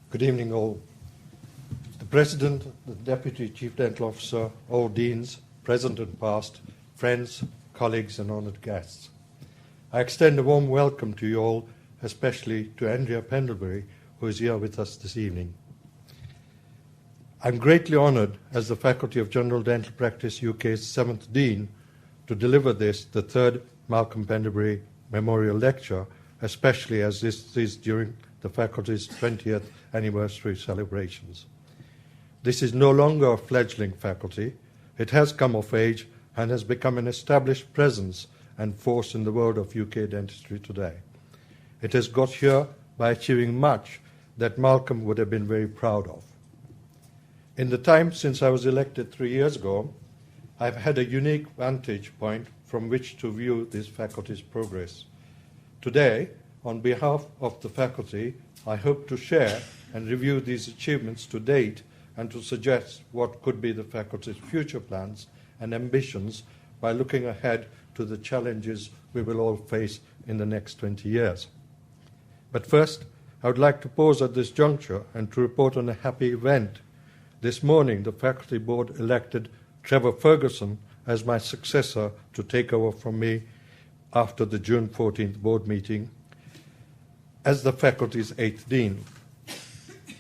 Good evening, all. The President, the Deputy Chief Dental Officer, all deans, present and past, friends, colleagues, and honoured guests. I extend a warm welcome to you all, especially to Andrea Pendlebury, who is here with us this evening. I'm greatly honoured, as the Faculty of General Dental Practice UK's 7th Dean, to deliver this, the third Malcolm Pendlebury Memorial Lecture, especially as this is during the faculty's 20th anniversary celebrations. This is no longer a fledgling faculty. It has come of age and has become an established presence and force in the world of UK dentistry today. It has got here by achieving much that Malcolm would have been very proud of. In the time since I was elected 3 years ago, I've had a unique vantage point from which to view this faculty's progress. Today, on behalf of the faculty, I hope to share and review these achievements to date and to suggest what could be the faculty's future plans and ambitions by looking ahead to the challenges we will all face in the next 20 years. But first, I would like to pause at this juncture and to report on a happy event. This morning, the faculty board elected Trevor Ferguson as my successor to take over from me after the June 14th board meeting as the faculty's 8th Dean.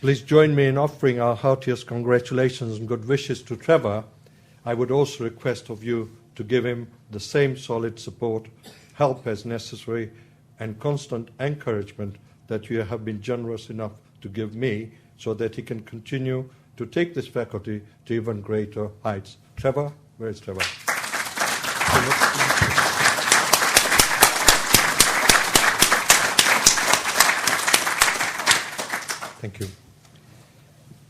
Please join me in offering our heartiest congratulations and good wishes to Trevor. I would also request of you to give him the same solid support, help as necessary, and constant encouragement that you have been generous enough to give me so that he can continue to take this faculty to even greater heights. Trevor, where is Trevor? Thank you.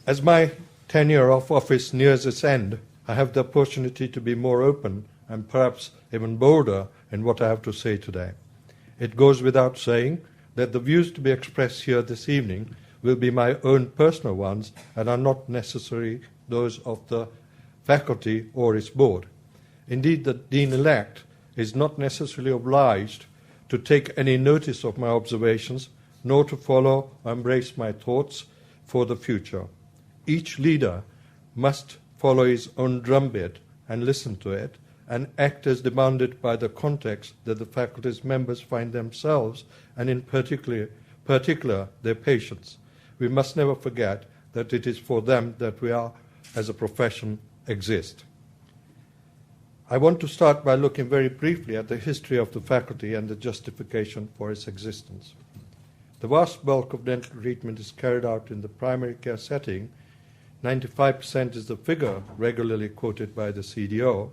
As my tenure of office nears its end, I have the opportunity to be more open and perhaps even bolder in what I have to say today. It goes without saying that the views to be expressed here this evening will be my own personal ones and are not necessarily those of the faculty or its board. Indeed, the Dean-elect is not necessarily obliged to take any notice of my observations, nor to follow or embrace my thoughts for the future. Each leader must follow his own drumbeat and listen to it, and act as demanded by the context that the faculty's members find themselves, and in particular their patients. We must never forget that it is for them that we are, as a profession, exist. I want to start by looking very briefly at the history of the faculty and the justification for its existence. The vast bulk of dental treatment is carried out in the primary care setting. 95% is the figure regularly quoted by the CDO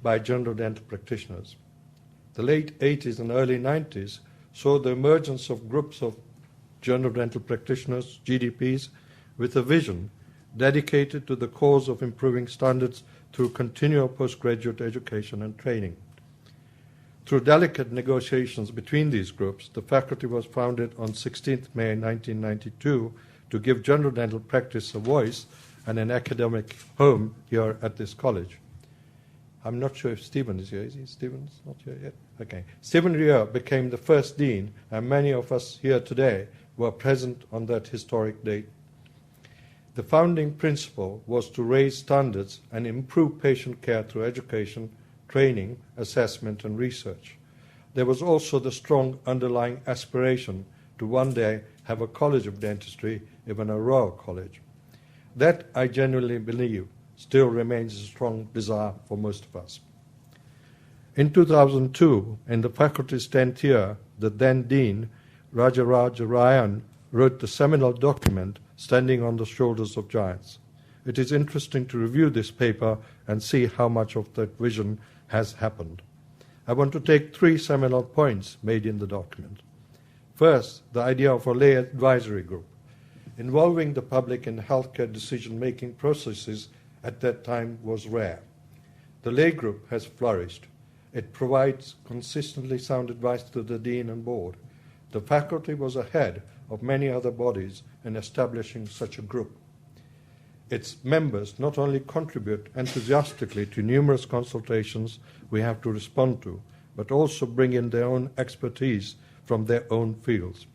by general dental practitioners. The late 80s and early 90s saw the emergence of groups of general dental practitioners, GDPs, with a vision dedicated to the cause of improving standards through continual postgraduate education and training. Through delicate negotiations between these groups, the faculty was founded on 16th May 1992 to give general dental practice a voice and an academic home here at this college. I'm not sure if Stephen is here. Is he? Stephen's not here yet? Okay. Stephen Rear became the first dean, and many of us here today were present on that historic date. The founding principle was to raise standards and improve patient care through education, training, assessment, and research. There was also the strong underlying aspiration to one day have a college of dentistry, even a royal college. That, I genuinely believe, still remains a strong desire for most of us. In 2002, in the faculty's 10th year, the then Dean, Rajarajan, wrote the seminal document, Standing on the Shoulders of Giants. It is interesting to review this paper and see how much of that vision has happened. I want to take 3 seminal points made in the document. First, the idea of a lay advisory group. Involving the public in healthcare decision-making processes at that time was rare. The lay group has flourished. It provides consistently sound advice to the dean and board. The faculty was ahead of many other bodies in establishing such a group. Its members not only contribute enthusiastically to numerous consultations we have to respond to, but also bring in their own expertise from their own fields.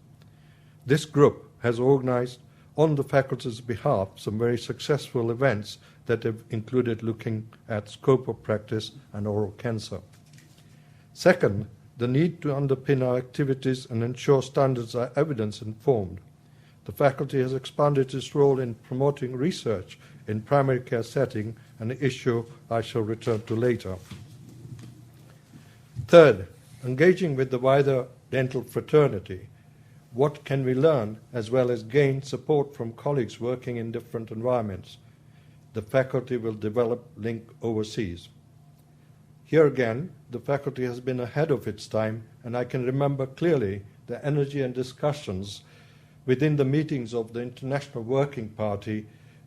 This group has organized on the faculty's behalf, some very successful events that have included looking at scope of practice and oral cancer. Second, the need to underpin our activities and ensure standards are evidence-informed. The faculty has expanded its role in promoting research in primary care setting, an issue I shall return to later. Third, engaging with the wider dental fraternity. What can we learn as well as gain support from colleagues working in different environments? The faculty will develop link overseas. Here again, the faculty has been ahead of its time, and I can remember clearly the energy and discussions within the meetings of the International Working Party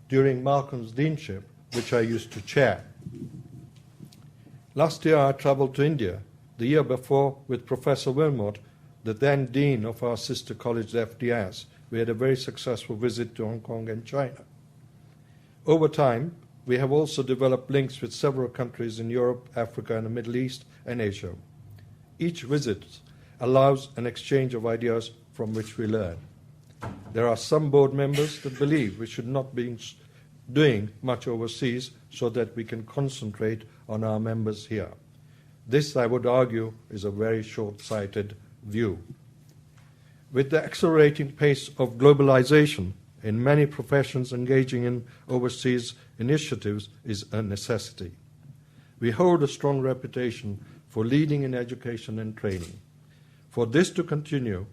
during Malcolm's deanship, which I used to chair. Last year I travelled to India, the year before with Professor Wilmot, the then dean of our sister college, the FDS. We had a very successful visit to Hong Kong and China. Over time, we have also developed links with several countries in Europe, Africa, and the Middle East and Asia. Each visit allows an exchange of ideas from which we learn. There are some board members that believe we should not be doing much overseas so that we can concentrate on our members here. This, I would argue, is a very short-sighted view. With the accelerating pace of globalization, in many professions engaging in overseas initiatives is a necessity. We hold a strong reputation for leading in education and training. For this to continue,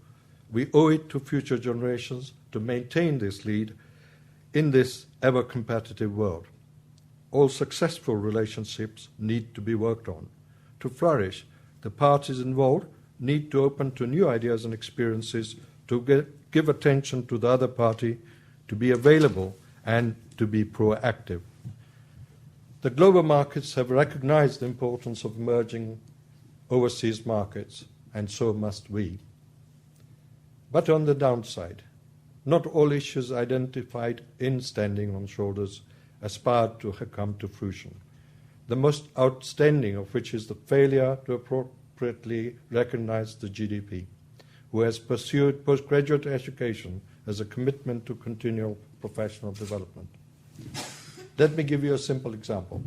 we owe it to future generations to maintain this lead in this ever-competitive world. All successful relationships need to be worked on. To flourish, the parties involved need to open to new ideas and experiences, to give attention to the other party, to be available, and to be proactive. The global markets have recognized the importance of emerging overseas markets, and so must we. But on the downside, not all issues identified in Standing on Shoulders aspired to come to fruition, the most outstanding of which is the failure to appropriately recognize the GDP, who has pursued postgraduate education as a commitment to continual professional development. Let me give you a simple example.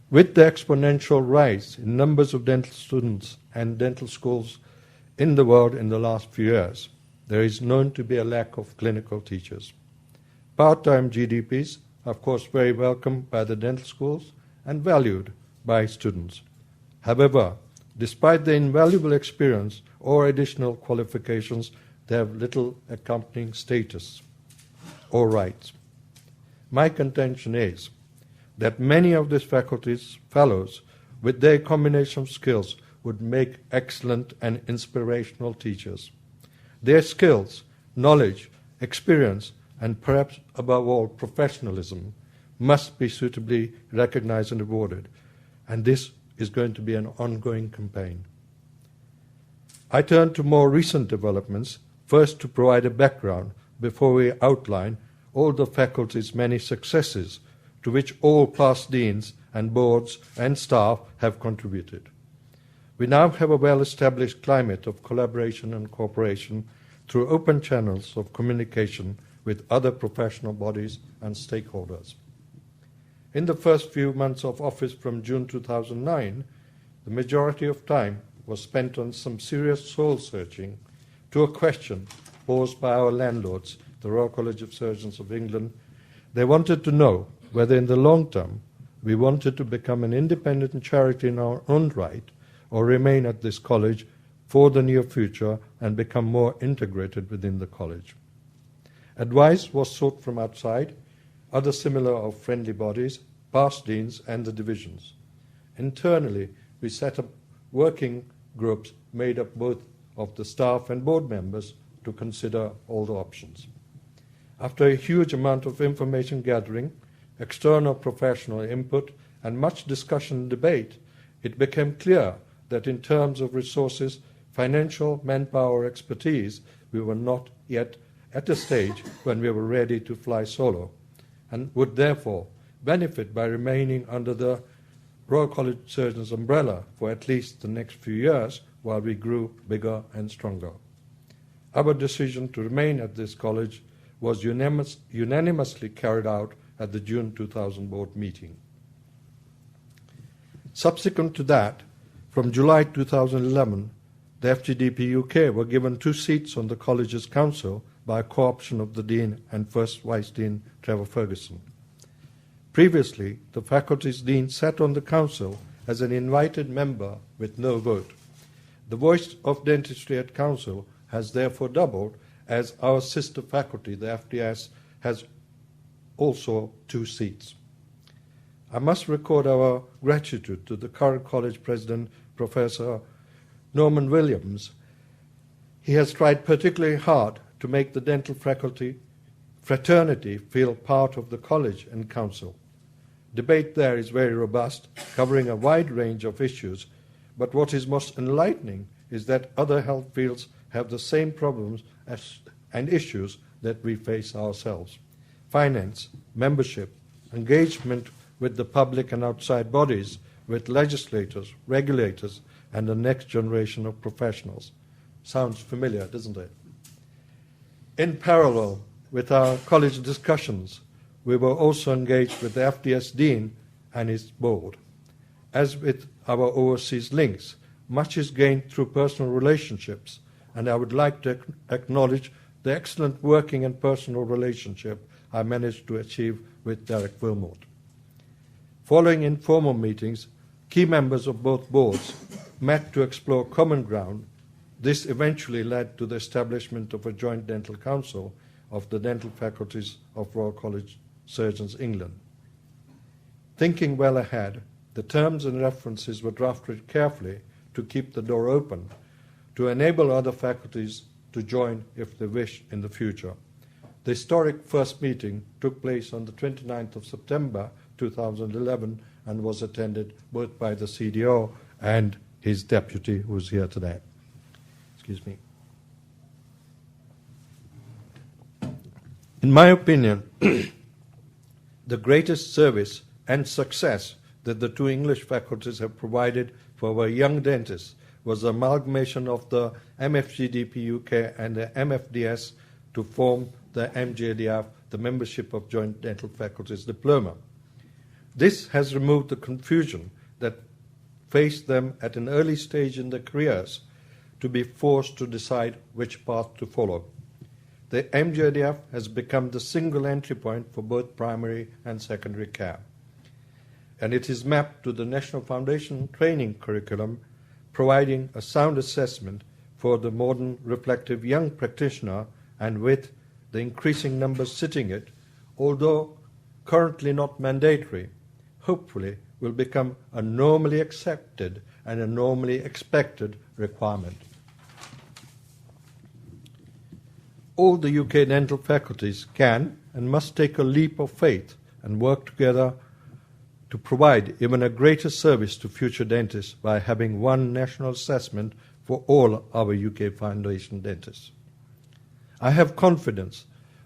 With the exponential rise in numbers of dental students and dental schools in the world in the last few years, there is known to be a lack of clinical teachers. Part-time GDPs are, of course, very welcome by the dental schools and valued by students. However, despite the invaluable experience or additional qualifications, they have little accompanying status or rights. My contention is that many of these faculty's fellows, with their combination of skills, would make excellent and inspirational teachers. Their skills, knowledge, experience, and perhaps above all professionalism must be suitably recognized and rewarded, and this is going to be an ongoing campaign. I turn to more recent developments, first to provide a background before we outline all the faculty's many successes to which all past deans and boards and staff have contributed. We now have a well-established climate of collaboration and cooperation through open channels of communication with other professional bodies and stakeholders. In the first few months of office from June 2009, the majority of time was spent on some serious soul-searching to a question posed by our landlords, the Royal College of Surgeons of England. They wanted to know whether in the long term we wanted to become an independent charity in our own right or remain at this college for the near future and become more integrated within the college. Advice was sought from outside, other similar or friendly bodies, past deans, and the divisions. Internally, we set up working groups made up both of the staff and board members to consider all the options. After a huge amount of information gathering, external professional input, and much discussion and debate, it became clear that in terms of resources, financial, manpower, expertise, we were not yet at a stage when we were ready to fly solo, and would therefore benefit by remaining under the Royal College of Surgeons umbrella for at least the next few years while we grew bigger and stronger. Our decision to remain at this college was unanimously carried out at the June 2000 board meeting. Subsequent to that, from July 2011, the FGDP UK were given 2 seats on the college's council by a co-option of the Dean and First Vice Dean Trevor Ferguson. Previously, the faculty's dean sat on the council as an invited member with no vote. The voice of dentistry at council has therefore doubled, as our sister faculty, the FDS, has also 2 seats. I must record our gratitude to the current college president, Professor Norman Williams. He has tried particularly hard to make the dental faculty fraternity feel part of the college and council. Debate there is very robust, covering a wide range of issues, but what is most enlightening is that other health fields have the same problems and issues that we face ourselves. Finance, membership, engagement with the public and outside bodies, with legislators, regulators, and the next generation of professionals. Sounds familiar, doesn't it? In parallel with our college discussions, we were also engaged with the FDS Dean and his board. As with our overseas links, much is gained through personal relationships, and I would like to acknowledge the excellent working and personal relationship I managed to achieve with Derek Wilmot. Following informal meetings, key members of both boards met to explore common ground. This eventually led to the establishment of a joint dental council of the dental faculties of Royal College Surgeons, England. Thinking well ahead, the terms and references were drafted carefully to keep the door open, to enable other faculties to join if they wish in the future. The historic first meeting took place on the 29th of September 2011 and was attended both by the CDO and his deputy, who is here today. Excuse me. In my opinion, the greatest service and success that the 2 English faculties have provided for our young dentists was the amalgamation of the MFGDP UK and the MFDS to form the MJDF, the Membership of Joint Dental Faculties Diploma. This has removed the confusion that faced them at an early stage in their careers to be forced to decide which path to follow. The MJDF has become the single entry point for both primary and secondary care, and it is mapped to the National Foundation training curriculum, providing a sound assessment for the modern reflective young practitioner, and with the increasing numbers sitting it, although currently not mandatory, hopefully will become a normally accepted and a normally expected requirement. All the UK dental faculties can and must take a leap of faith and work together to provide even a greater service to future dentists by having one national assessment for all our UK foundation dentists. I have confidence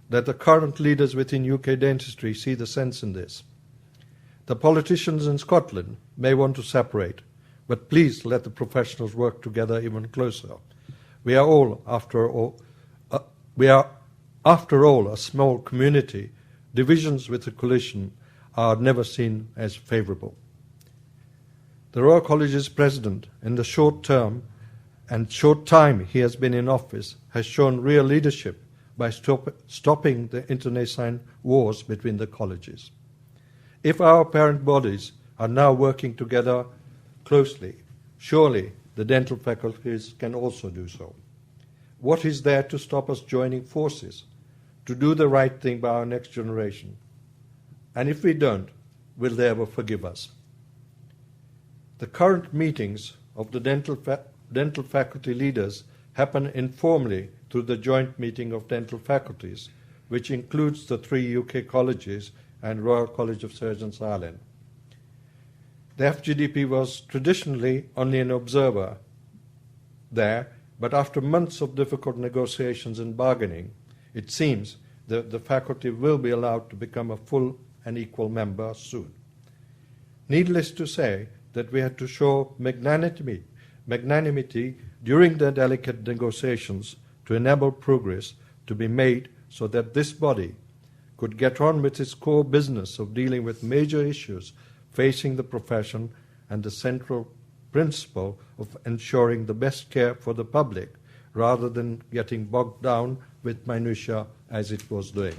that the current leaders within UK dentistry see the sense in this. The politicians in Scotland may want to separate, but please let the professionals work together even closer. We are, after all, a small community. Divisions with a coalition are never seen as favourable. The Royal College's president, in the short time he has been in office, has shown real leadership by stopping the internecine wars between the colleges. If our parent bodies are now working together closely, surely the dental faculties can also do so. What is there to stop us joining forces to do the right thing by our next generation? And if we don't, will they ever forgive us? The current meetings of the dental faculty leaders happen informally through the joint meeting of dental faculties, which includes the 3 UK colleges and Royal College of Surgeons, Ireland. The FGDP was traditionally only an observer there, but after months of difficult negotiations and bargaining, it seems that the faculty will be allowed to become a full and equal member soon. Needless to say that we had to show magnanimity during the delicate negotiations to enable progress to be made so that this body could get on with its core business of dealing with major issues facing the profession and the central principle of ensuring the best care for the public rather than getting bogged down with minutiae as it was doing.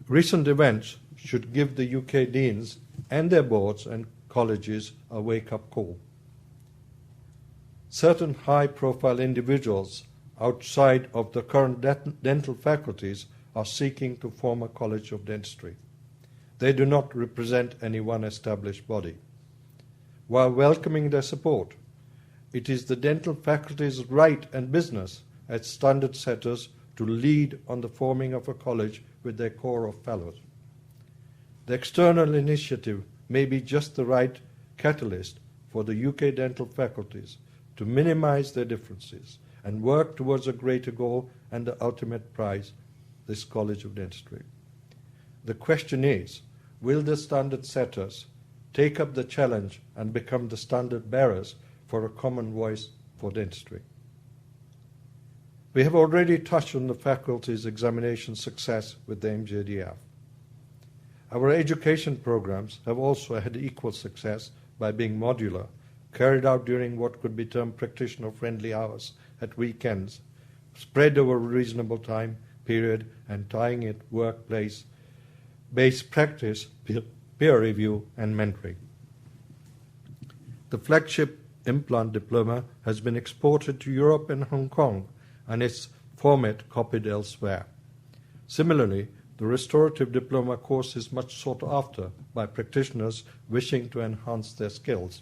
Recent events should give the UK deans and their boards and colleges a wake-up call. Certain high-profile individuals outside of the current dental faculties are seeking to form a college of dentistry. They do not represent any one established body. While welcoming their support, it is the dental faculty's right and business as standard setters to lead on the forming of a college with their core of fellows. The external initiative may be just the right catalyst for the UK dental faculties to minimize their differences and work towards a greater goal and the ultimate prize, this College of Dentistry. The question is, will the standard setters take up the challenge and become the standard bearers for a common voice for dentistry? We have already touched on the faculty's examination success with the MJDF. Our education programs have also had equal success by being modular, carried out during what could be termed practitioner-friendly hours at weekends, spread over a reasonable time period and tying it workplace-based practice, peer review and mentoring. The flagship implant diploma has been exported to Europe and Hong Kong and its format copied elsewhere. Similarly, the restorative diploma course is much sought after by practitioners wishing to enhance their skills.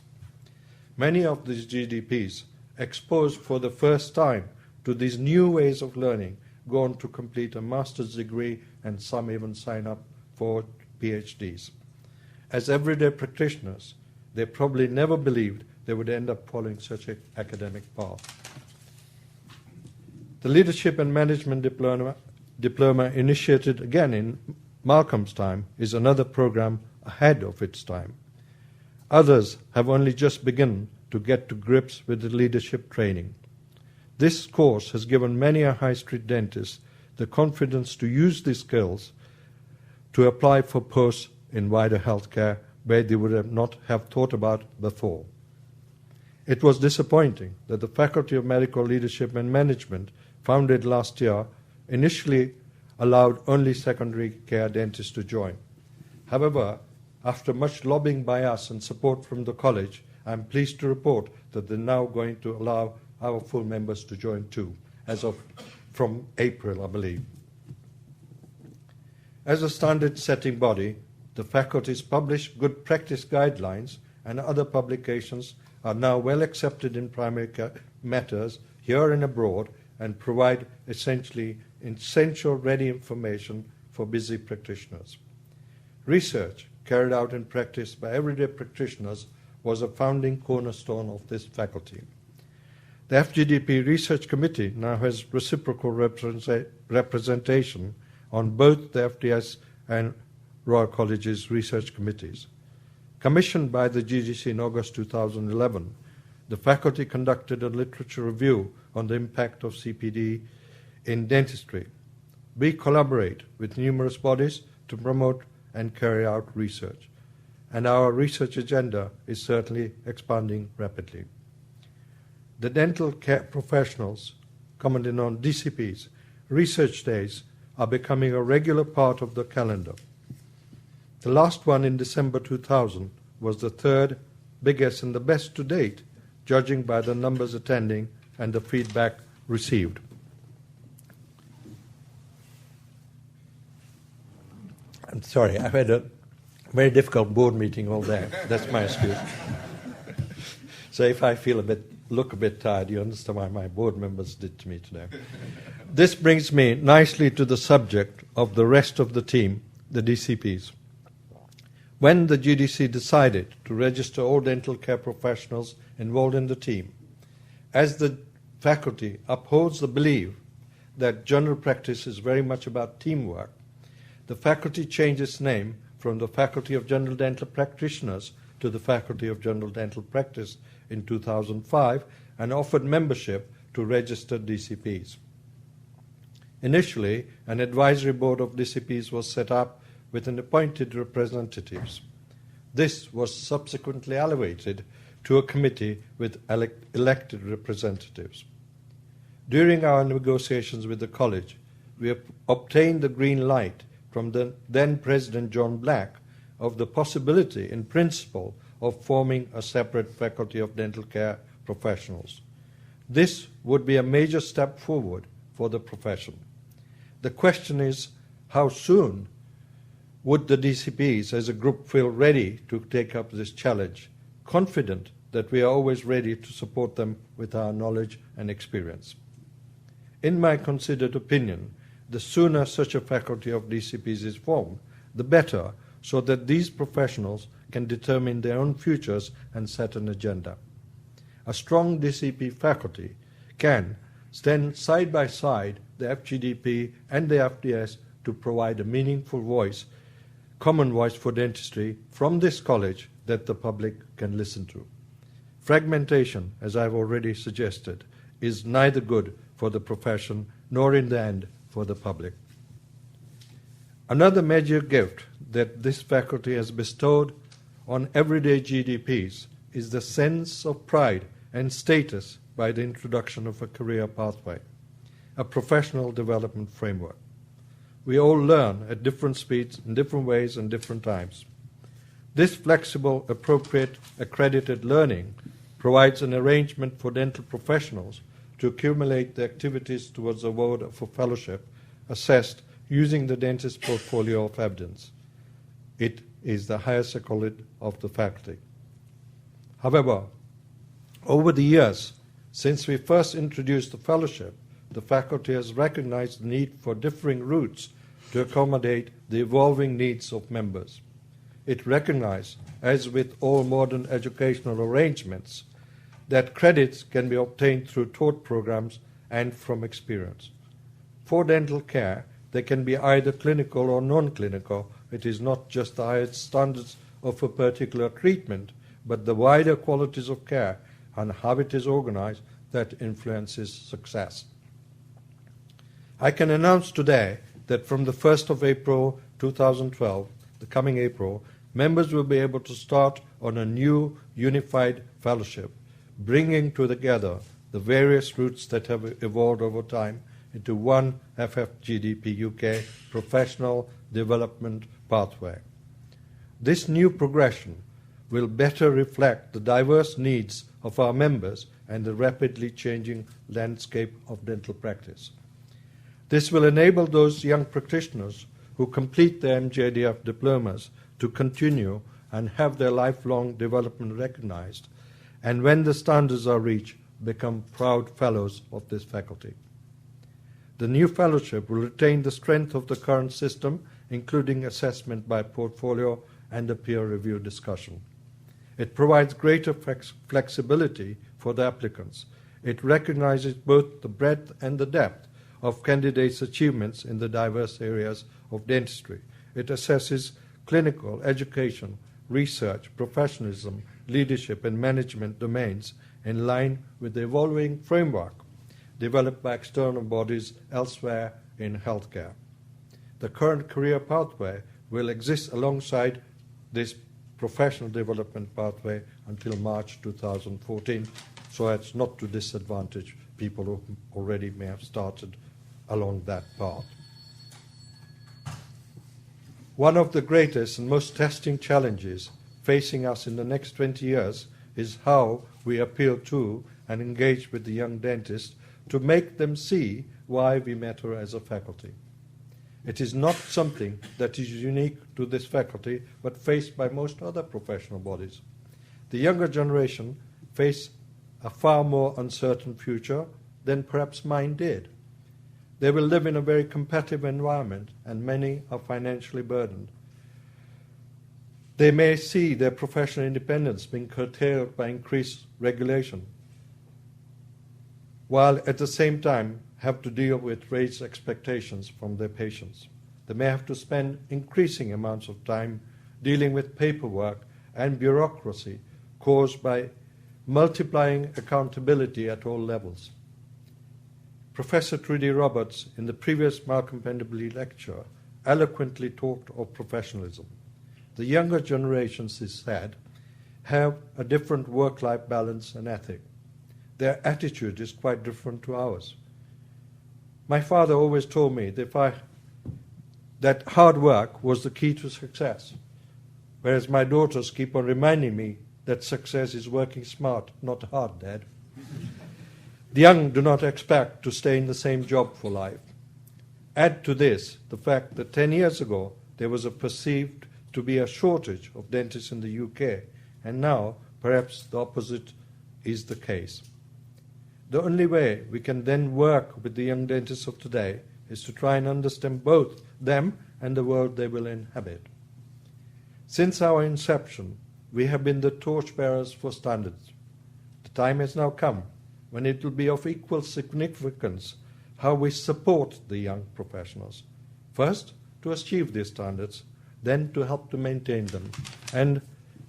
Many of these GDPs, exposed for the first time to these new ways of learning, go on to complete a master's degree and some even sign up for PhDs. As everyday practitioners, they probably never believed they would end up following such an academic path. The Leadership and Management diploma initiated again in Malcolm's time is another program ahead of its time. Others have only just begun to get to grips with the leadership training. This course has given many a high street dentist the confidence to use these skills to apply for posts in wider healthcare where they would not have thought about before. It was disappointing that the Faculty of Medical Leadership and Management, founded last year, initially allowed only secondary care dentists to join. However, after much lobbying by us and support from the college, I am pleased to report that they're now going to allow our full members to join too, from April, I believe. As a standard-setting body, the faculties publish good practice guidelines and other publications are now well accepted in primary care matters here and abroad and provide essentially essential ready information for busy practitioners. Research carried out in practice by everyday practitioners was a founding cornerstone of this faculty. The FGDP Research Committee now has reciprocal representation on both the FDS and Royal College's research committees. Commissioned by the GDC in August 2011, the faculty conducted a literature review on the impact of CPD in dentistry. We collaborate with numerous bodies to promote and carry out research, and our research agenda is certainly expanding rapidly. The dental care professionals, commonly known DCPs, research days are becoming a regular part of the calendar. The last one in December 2000 was the third biggest and the best to date, judging by the numbers attending and the feedback received. I'm sorry, I've had a very difficult board meeting all day. That's my excuse. So if I look a bit tired, you understand why my board members did to me today. This brings me nicely to the subject of the rest of the team, the DCPs. When the GDC decided to register all dental care professionals involved in the team, as the faculty upholds the belief that general practice is very much about teamwork, the faculty changed its name from the Faculty of General Dental Practitioners to the Faculty of General Dental Practice in 2005 and offered membership to registered DCPs. Initially, an advisory board of DCPs was set up with an appointed representatives. This was subsequently elevated to a committee with elected representatives. During our negotiations with the college, we obtained the green light from the then President John Black of the possibility, in principle, of forming a separate faculty of dental care professionals. This would be a major step forward for the profession. The question is, how soon would the DCPs as a group feel ready to take up this challenge, confident that we are always ready to support them with our knowledge and experience? In my considered opinion, the sooner such a faculty of DCPs is formed, the better, so that these professionals can determine their own futures and set an agenda. A strong DCP faculty can stand side by side the FGDP and the FDS to provide a meaningful voice, common voice for dentistry from this college that the public can listen to. Fragmentation, as I've already suggested, is neither good for the profession nor in the end for the public. Another major gift that this faculty has bestowed on everyday GDPs is the sense of pride and status by the introduction of a career pathway, a professional development framework. We all learn at different speeds, in different ways, and different times. This flexible, appropriate, accredited learning provides an arrangement for dental professionals to accumulate the activities towards the award of a fellowship assessed using the dentist portfolio of evidence. It is the highest accolade of the faculty. However, over the years, since we first introduced the fellowship, the faculty has recognized the need for differing routes to accommodate the evolving needs of members. It recognized, as with all modern educational arrangements, that credits can be obtained through taught programs and from experience. For dental care, they can be either clinical or non-clinical. It is not just the highest standards of a particular treatment, but the wider qualities of care and how it is organized that influences success. I can announce today that from the 1st of April 2012, the coming April, members will be able to start on a new unified fellowship, bringing together the various routes that have evolved over time into one FFGDP UK professional development pathway. This new progression will better reflect the diverse needs of our members and the rapidly changing landscape of dental practice. This will enable those young practitioners who complete their MJDF diplomas to continue and have their lifelong development recognized, and when the standards are reached, become proud fellows of this faculty. The new fellowship will retain the strength of the current system, including assessment by portfolio and a peer review discussion. It provides greater flexibility for the applicants. It recognizes both the breadth and the depth of candidates' achievements in the diverse areas of dentistry. It assesses clinical, education, research, professionalism, leadership, and management domains in line with the evolving framework developed by external bodies elsewhere in healthcare. The current career pathway will exist alongside this professional development pathway until March 2014, so as not to disadvantage people who already may have started along that path. One of the greatest and most testing challenges facing us in the next 20 years is how we appeal to and engage with the young dentists to make them see why we matter as a faculty. It is not something that is unique to this faculty, but faced by most other professional bodies. The younger generation face a far more uncertain future than perhaps mine did. They will live in a very competitive environment, and many are financially burdened. They may see their professional independence being curtailed by increased regulation, while at the same time have to deal with raised expectations from their patients. They may have to spend increasing amounts of time dealing with paperwork and bureaucracy caused by multiplying accountability at all levels. Professor Trudy Roberts, in the previous Malcolm Pendlebury lecture, eloquently talked of professionalism. The younger generations, he said, have a different work-life balance and ethic. Their attitude is quite different to ours. My father always told me that hard work was the key to success, whereas my daughters keep on reminding me that success is working smart, not hard, Dad. The young do not expect to stay in the same job for life. Add to this the fact that 10 years ago there was a perceived to be a shortage of dentists in the UK, and now perhaps the opposite is the case. The only way we can then work with the young dentists of today is to try and understand both them and the world they will inhabit. Since our inception, we have been the torchbearers for standards. The time has now come when it will be of equal significance how we support the young professionals. First, to achieve these standards, then to help to maintain them, and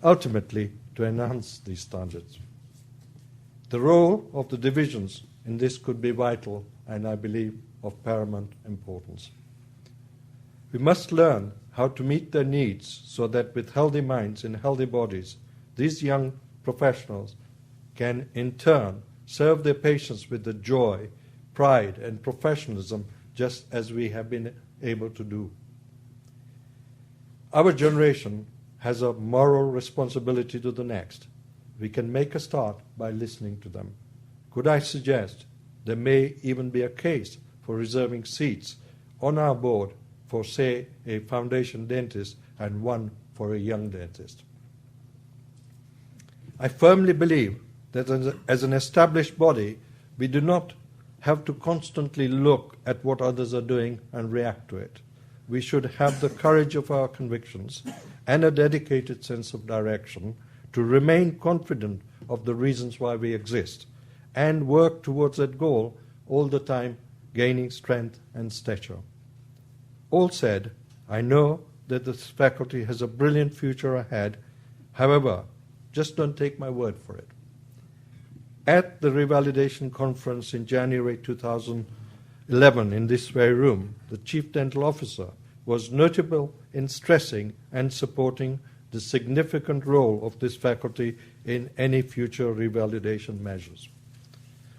ultimately to enhance these standards. The role of the divisions in this could be vital and, I believe, of paramount importance. We must learn how to meet their needs so that with healthy minds and healthy bodies, these young professionals can in turn serve their patients with the joy, pride, and professionalism just as we have been able to do. Our generation has a moral responsibility to the next. We can make a start by listening to them. Could I suggest there may even be a case for reserving seats on our board for, say, a foundation dentist and one for a young dentist? I firmly believe that as an established body, we do not have to constantly look at what others are doing and react to it. We should have the courage of our convictions and a dedicated sense of direction to remain confident of the reasons why we exist and work towards that goal all the time, gaining strength and stature. All said, I know that this faculty has a brilliant future ahead. However, just don't take my word for it. At the revalidation conference in January 2011 in this very room, the Chief Dental Officer was notable in stressing and supporting the significant role of this faculty in any future revalidation measures.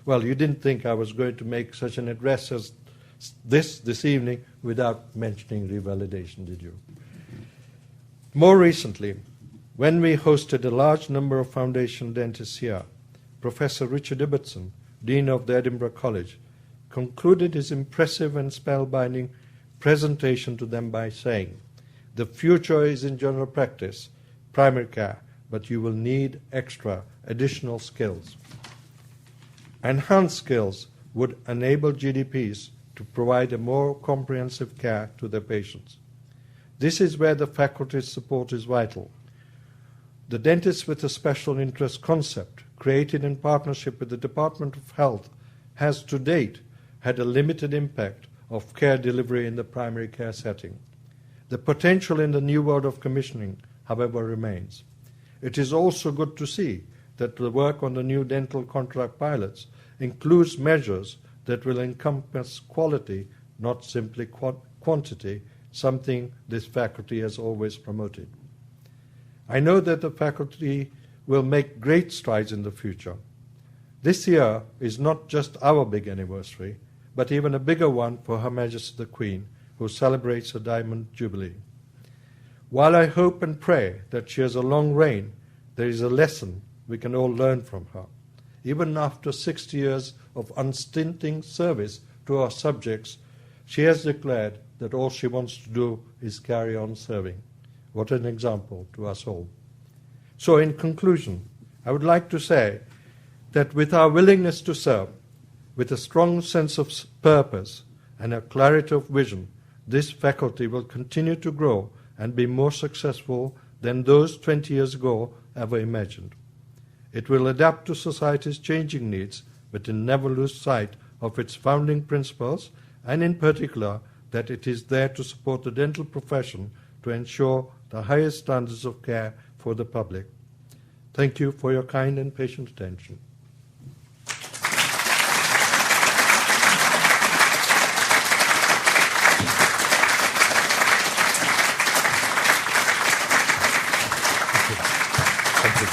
Well, you didn't think I was going to make such an address as this evening without mentioning revalidation, did you? More recently, when we hosted a large number of foundation dentists here, Professor Richard Ibbotson, Dean of the Edinburgh College, concluded his impressive and spellbinding presentation to them by saying, "The future is in general practice, primary care, but you will need extra, additional skills. Enhanced skills would enable GDPs to provide a more comprehensive care to their patients. This is where the faculty's support is vital. The Dentists with a Special Interest concept, created in partnership with the Department of Health, has to date had a limited impact of care delivery in the primary care setting. The potential in the new world of commissioning, however, remains. It is also good to see that the work on the new dental contract pilots includes measures that will encompass quality, not simply quantity, something this faculty has always promoted. I know that the faculty will make great strides in the future. This year is not just our big anniversary, but even a bigger one for Her Majesty the Queen, who celebrates her Diamond Jubilee. While I hope and pray that she has a long reign, there is a lesson we can all learn from her. Even after 60 years of unstinting service to our subjects, she has declared that all she wants to do is carry on serving. What an example to us all. So in conclusion, I would like to say that with our willingness to serve, with a strong sense of purpose and a clarity of vision, this faculty will continue to grow and be more successful than those 20 years ago ever imagined. It will adapt to society's changing needs, but it never lose sight of its founding principles, and in particular, that it is there to support the dental profession to ensure the highest standards of care for the public. Thank you for your kind and patient attention. Thank you.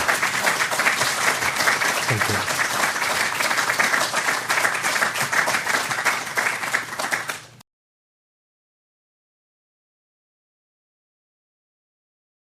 Thank you.